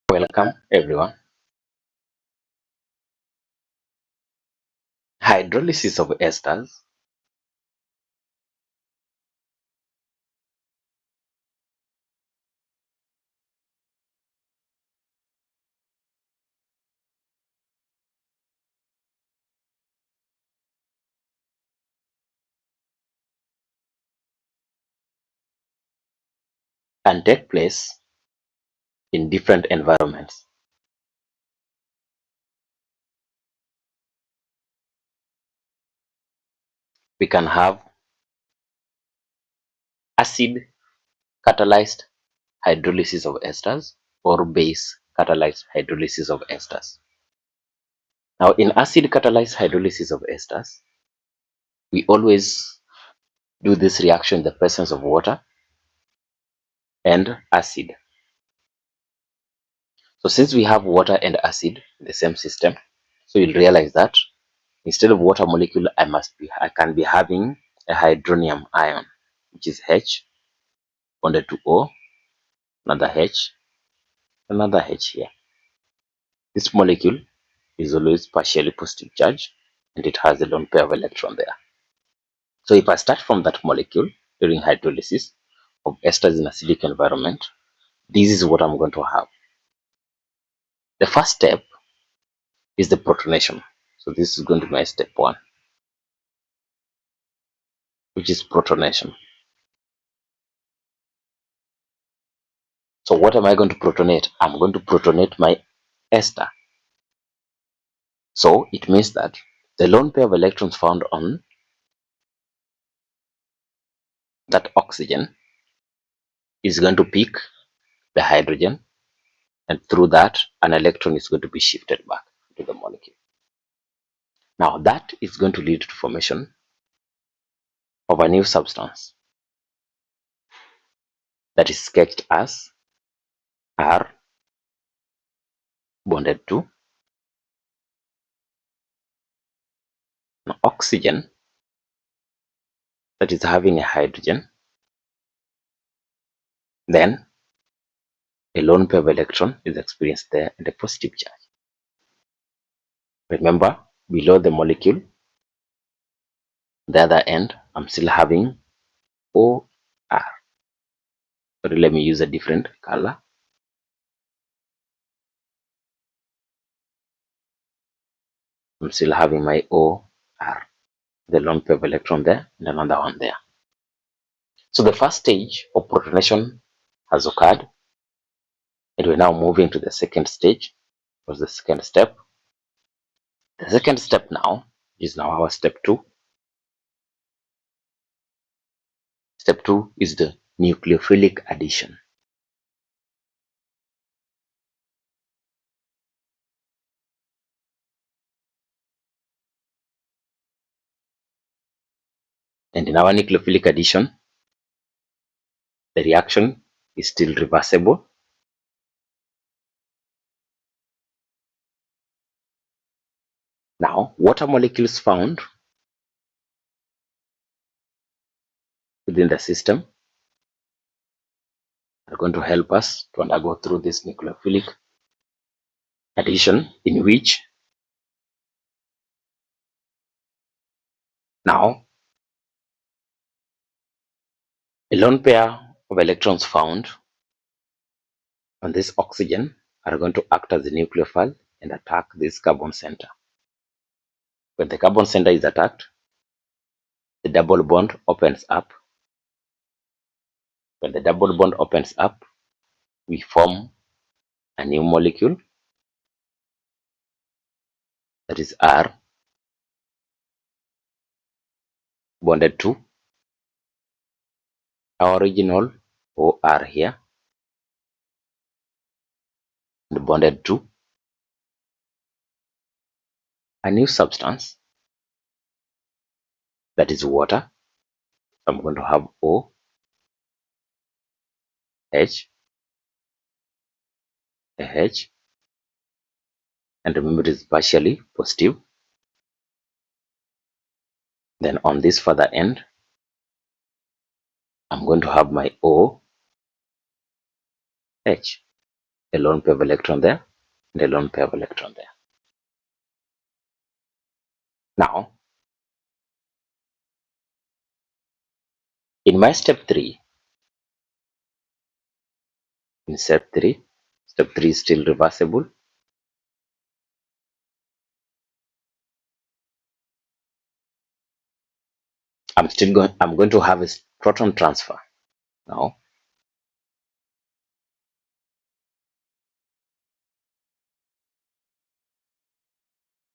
Welcome everyone. Hydrolysis of esters. Can take place in different environments. We can have acid-catalyzed hydrolysis of esters or base-catalyzed hydrolysis of esters. Now, in acid-catalyzed hydrolysis of esters, we always do this reaction in the presence of water and acid. So since we have water and acid in the same system, so you'll realize that instead of water molecule, I can be having a hydronium ion, which is H bonded to O, another H, another H here. This molecule is always partially positive charged and it has a lone pair of electron there. So if I start from that molecule during hydrolysis of esters in acidic environment, this is what I'm going to have. The first step is the protonation. So this is going to be my step 1, which is protonation. So what am I going to protonate? I'm going to protonate my ester. So it means that the lone pair of electrons found on that oxygen is going to pick the hydrogen, and through that an electron is going to be shifted back to the molecule. Now that is going to lead to formation of a new substance that is sketched as R bonded to an oxygen that is having a hydrogen, then a lone pair of electron is experienced there and a positive charge. Remember, below the molecule, the other end, I'm still having OR. But let me use a different color. I'm still having my OR, the lone pair of electron there and another one there. So the first stage of protonation has occurred, and we're now moving to the second stage, or the second step. The second step now is now our step 2. Step 2 is the nucleophilic addition. And in our nucleophilic addition, the reaction is still reversible. Now, water molecules found within the system are going to help us to undergo through this nucleophilic addition, in which now a lone pair of electrons found on this oxygen are going to act as a nucleophile and attack this carbon center. When the carbon center is attacked, the double bond opens up. When the double bond opens up, we form a new molecule, that is R bonded to our original OR here, and bonded to a new substance, that is water. So I'm going to have O, H, a H, and remember it is partially positive. Then on this further end, I'm going to have my O, H. a lone pair of electron there, and a lone pair of electron there. Now, in my step 3, step 3 is still reversible. I'm going to have a proton transfer. Now,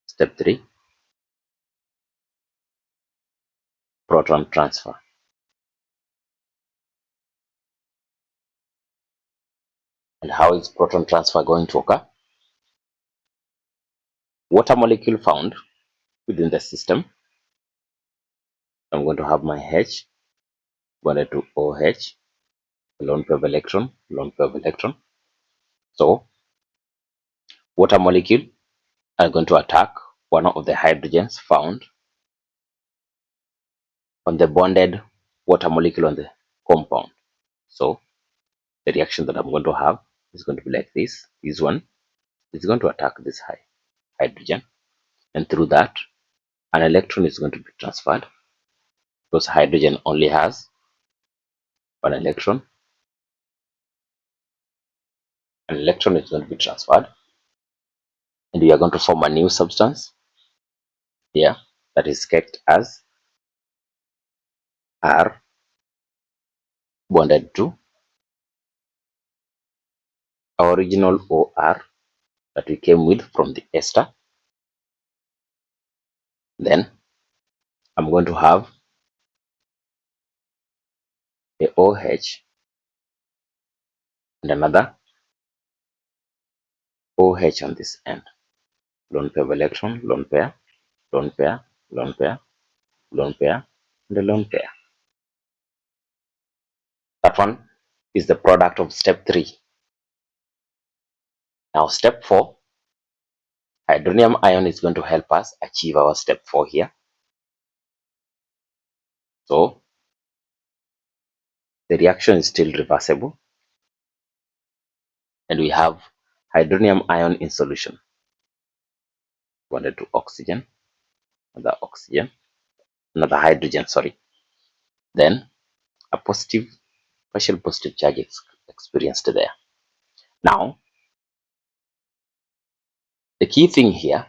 step 3, proton transfer. And how is proton transfer going to occur? Water molecule found within the system. I'm going to have my H bonded to OH, lone pair of electron, lone pair of electron. So, water molecule are going to attack one of the hydrogens found on the bonded water molecule on the compound. So, the reaction that I'm going to have is going to be like this. This one is going to attack this hydrogen, and through that, an electron is going to be transferred because hydrogen only has one electron. An electron is going to be transferred, and we are going to form a new substance here that is kept as R bonded to our original OR that we came with from the ester. Then I'm going to have a OH and another OH on this end. Lone pair of electron, lone pair, lone pair, lone pair, lone pair, and a lone pair. That one is the product of step 3. Now step 4, hydronium ion is going to help us achieve our step 4 here. So the reaction is still reversible, and we have hydronium ion in solution bonded to oxygen, another oxygen, another hydrogen, sorry. Then a partial positive charge experienced there. Now, the key thing here,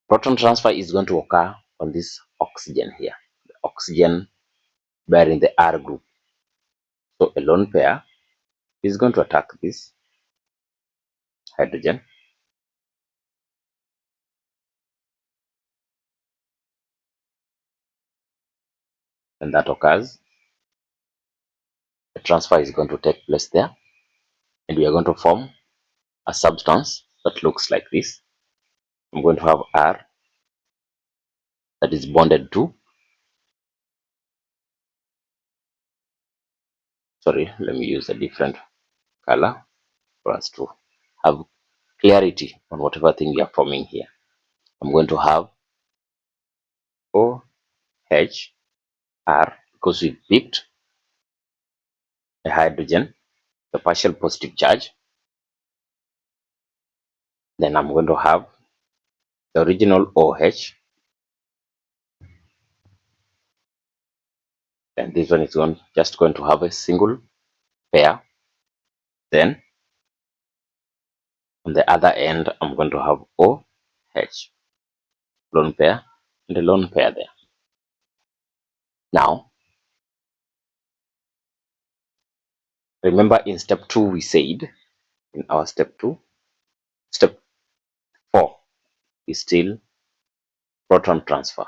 proton transfer is going to occur on this oxygen here, the oxygen bearing the R group. So a lone pair is going to attack this hydrogen, and that occurs. The transfer is going to take place there, and we are going to form a substance that looks like this. I'm going to have R that is bonded to, sorry, let me use a different color for us to have clarity on whatever thing we are forming here. I'm going to have OH R because we picked a hydrogen, the partial positive charge. Then I'm going to have the original OH, and this one is just going to have a single pair. Then on the other end, I'm going to have OH, lone pair, and a lone pair there. Now, remember in step 2 we said, in our step 4 is still proton transfer.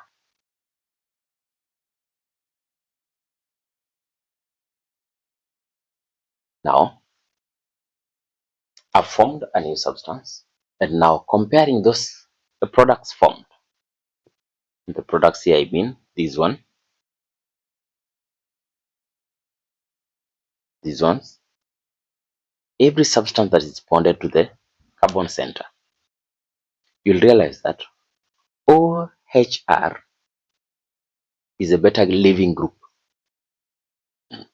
Now, I've formed a new substance, and now comparing the products formed. And the products here, I mean these ones, every substance that is bonded to the carbon center, you'll realize that OHR is a better leaving group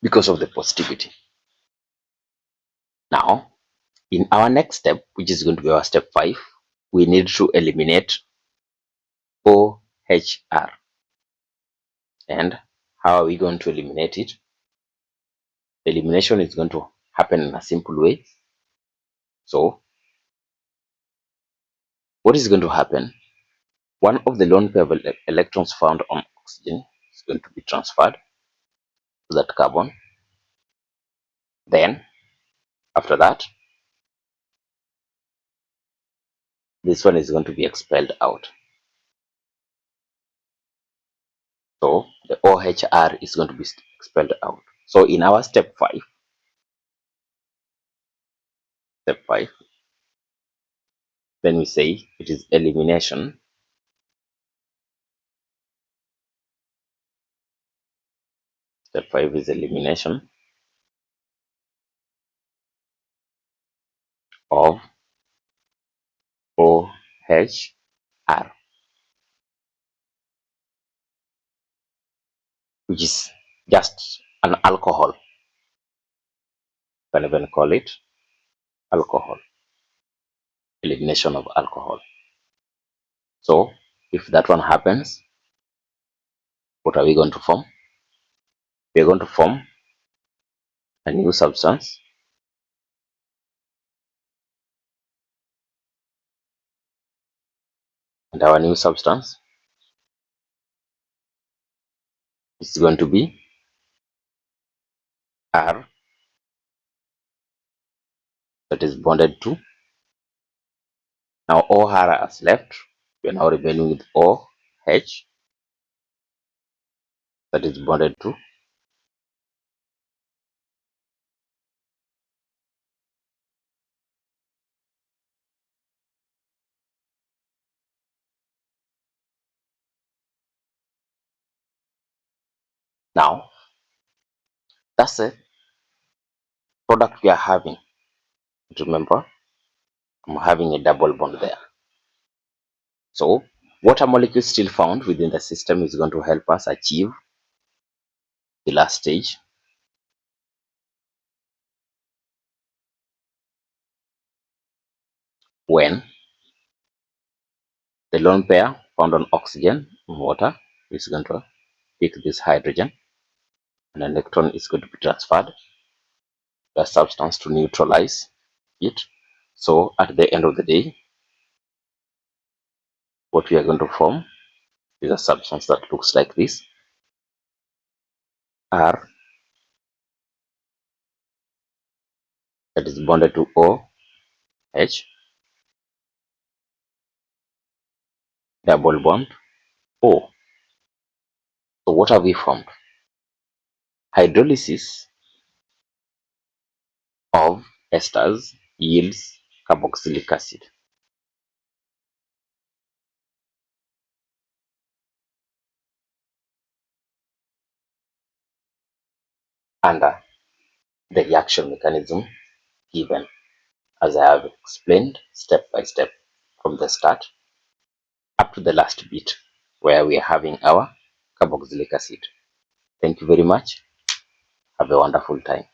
because of the positivity. In our next step, which is going to be our step 5, we need to eliminate OHR. And how are we going to eliminate it? The elimination is going to happen in a simple way. So what is going to happen? One of the lone pair of electrons found on oxygen is going to be transferred to that carbon. Then after that, this one is going to be expelled out. So the OHR is going to be expelled out. So in our step 5, then we say it is elimination Step 5 is elimination of OHR, which is just an alcohol. You can even call it alcohol, elimination of alcohol. So if that one happens, what are we going to form? We are going to form a new substance, and our new substance is going to be R, that is bonded to. Now OR has left. We are now remaining with OH, that is bonded to. Now that's a product we are having. Remember, I'm having a double bond there. So water molecule still found within the system is going to help us achieve the last stage, when the lone pair found on oxygen in water is going to pick this hydrogen, and an electron is going to be transferred to the substance to neutralize it. So at the end of the day, what we are going to form is a substance that looks like this: R, that is bonded to OH, double bond O. So what have we formed? Hydrolysis of esters yields carboxylic acid. Under the reaction mechanism given, as I have explained step by step from the start up to the last bit where we are having our carboxylic acid. Thank you very much. Have a wonderful time.